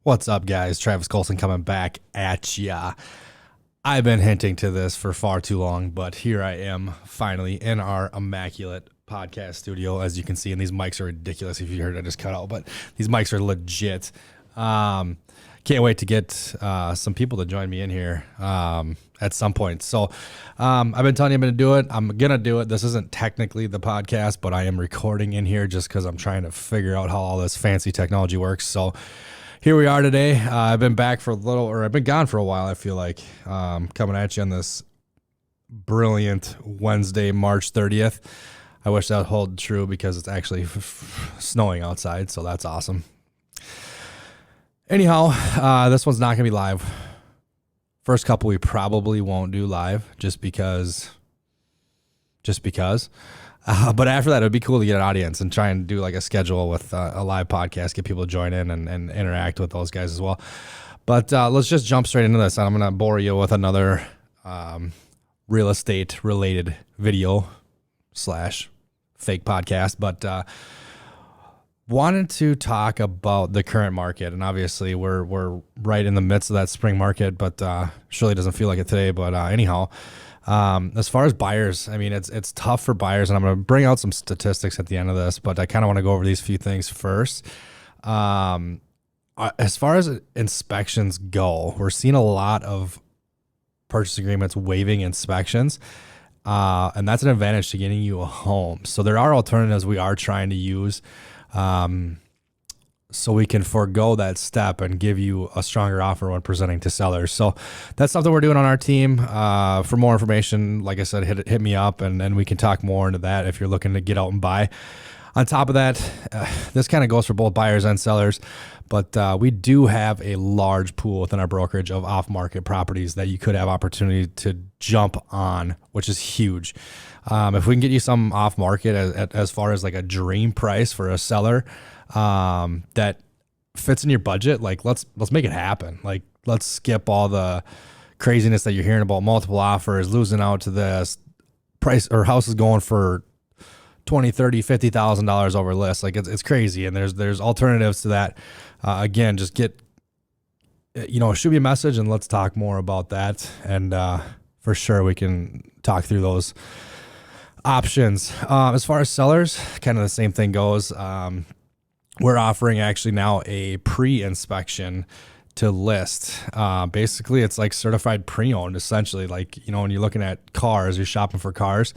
What's up, guys? Travis Colson coming back at ya. I've been hinting to this for far too long, but here I am finally in our immaculate podcast studio. As you can see, and these mics are ridiculous. If you heard, I just cut out, but these mics are legit. Can't wait to get some people to join me in here at some point. So I've been telling you I'm going to do it. I'm going to do it. This isn't technically the podcast, but I am recording in here just because I'm trying to figure out how all this fancy technology works. So here we are today. I've been back for a little, or I've been gone for a while, I feel like, coming at you on this brilliant Wednesday, March 30th. I wish that would hold true because it's actually snowing outside, so that's awesome. Anyhow, this one's not going to be live. First couple we probably won't do live just because. But after that, it would be cool to get an audience and try and do like a schedule with a live podcast, get people to join in and interact with those guys as well. But let's just jump straight into this. I'm going to bore you with another real estate related video / fake podcast. But wanted to talk about the current market. And obviously we're right in the midst of that spring market, but surely doesn't feel like it today. But anyhow, as far as buyers, I mean, it's tough for buyers, and I'm going to bring out some statistics at the end of this, but I kind of want to go over these few things first. As far as inspections go, we're seeing a lot of purchase agreements waiving inspections, and that's an advantage to getting you a home. So there are alternatives we are trying to use, so we can forego that step and give you a stronger offer when presenting to sellers. So that's something we're doing on our team. For more information, like I said, hit me up and we can talk more into that if you're looking to get out and buy. On top of that, this kind of goes for both buyers and sellers, but we do have a large pool within our brokerage of off-market properties that you could have opportunity to jump on, which is huge. If we can get you some off-market as far as like a dream price for a seller, that fits in your budget, like let's make it happen. Like let's skip all the craziness that you're hearing about multiple offers, losing out to this price or house is going for $20,000, $30,000, $50,000 over list. Like it's crazy. And there's alternatives to that. Again, just shoot me a message and let's talk more about that. And, for sure we can talk through those options. As far as sellers, kind of the same thing goes. We're offering actually now a pre-inspection to list. Basically, it's like certified pre-owned, essentially. Like, when you're looking at cars, you're shopping for cars.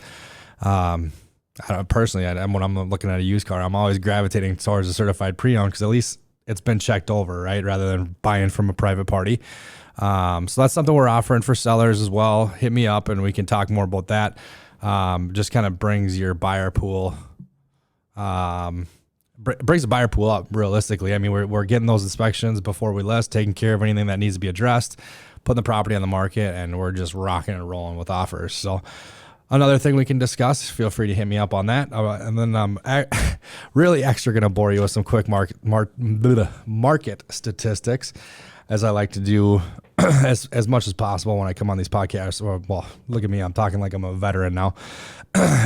When I'm looking at a used car, I'm always gravitating towards a certified pre-owned because at least it's been checked over, right? Rather than buying from a private party. So that's something we're offering for sellers as well. Hit me up and we can talk more about that. Just kind of brings your buyer pool, brings the buyer pool up realistically. I mean, we're getting those inspections before we list, taking care of anything that needs to be addressed, putting the property on the market, and we're just rocking and rolling with offers. So another thing we can discuss, feel free to hit me up on that. And then I'm really extra going to bore you with some quick market statistics, as I like to do as much as possible when I come on these podcasts. Well, look at me. I'm talking like I'm a veteran now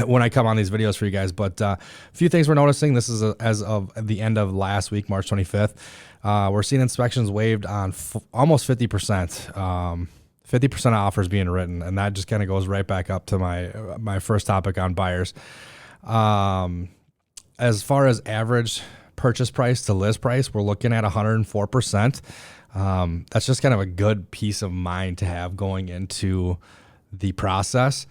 when I come on these videos for you guys. But a few things we're noticing. This is as of the end of last week, March 25th. We're seeing inspections waived on almost 50%. 50% of offers being written. And that just kind of goes right back up to my first topic on buyers. As far as average purchase price to list price, we're looking at 104%. That's just kind of a good peace of mind to have going into the process.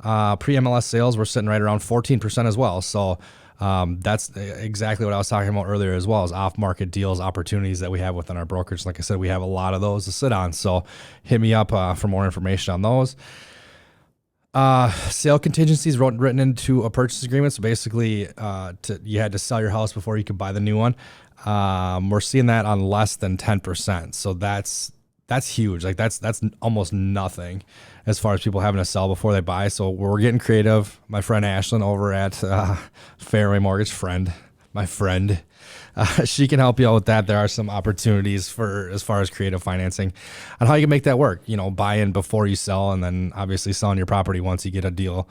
Pre-MLS sales, we're sitting right around 14% as well. So that's exactly what I was talking about earlier, as well as off-market deals, opportunities that we have within our brokerage. Like I said, we have a lot of those to sit on. So hit me up for more information on those. Sale contingencies written into a purchase agreement. So basically, you had to sell your house before you could buy the new one. We're seeing that on less than 10%. So that's huge. Like that's almost nothing as far as people having to sell before they buy. So we're getting creative. My friend Ashlyn over at Fairway Mortgage, my friend, she can help you out with that. There are some opportunities for as far as creative financing on how you can make that work. Buy in before you sell, and then obviously selling your property once you get a deal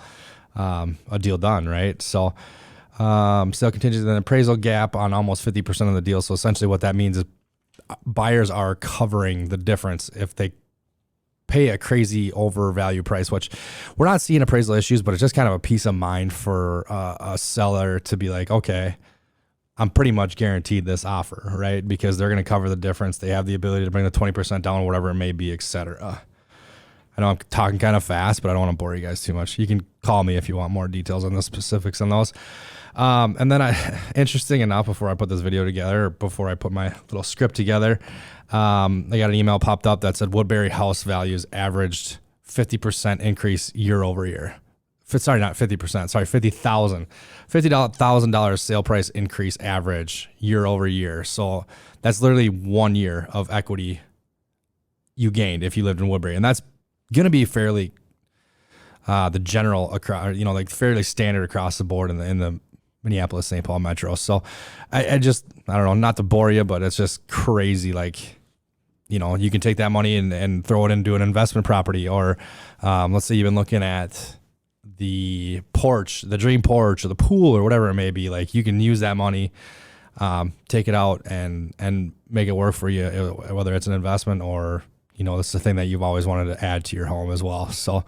done, right? So sale contingency, then appraisal gap on almost 50% of the deal. So essentially what that means is buyers are covering the difference if they pay a crazy overvalue price, which we're not seeing appraisal issues, but it's just kind of a peace of mind for a seller to be like, okay, I'm pretty much guaranteed this offer, right? Because they're going to cover the difference. They have the ability to bring the 20% down, whatever it may be, etc. I know I'm talking kind of fast, but I don't want to bore you guys too much. You can call me if you want more details on the specifics on those. And then interesting enough, before I put this video together, before I put my little script together, I got an email popped up that said Woodbury house values averaged 50% increase year over year. Sorry, not 50%. Sorry, $50,000 sale price increase average year over year. So that's literally 1 year of equity you gained if you lived in Woodbury, and that's going to be fairly the general across, like fairly standard across the board in the Minneapolis, St. Paul metro. So I don't know, not to bore you, but it's just crazy. Like, you can take that money and throw it into an investment property, or let's say you've been looking at the porch, the dream porch, or the pool, or whatever it may be. Like, you can use that money, take it out and make it work for you, whether it's an investment or, this is the thing that you've always wanted to add to your home as well. So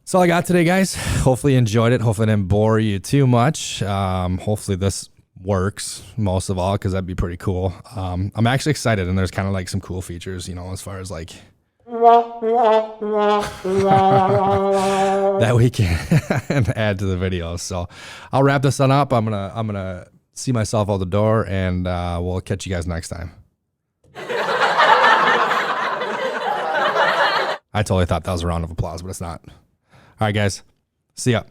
that's all I got today, guys. Hopefully you enjoyed it. Hopefully I didn't bore you too much. Hopefully this works most of all, because that'd be pretty cool. I'm actually excited, and there's kind of like some cool features, as far as like that we can add to the video. So I'll wrap this one up. I'm gonna see myself out the door, and we'll catch you guys next time. I totally thought that was a round of applause, but it's not. All right, guys. See ya.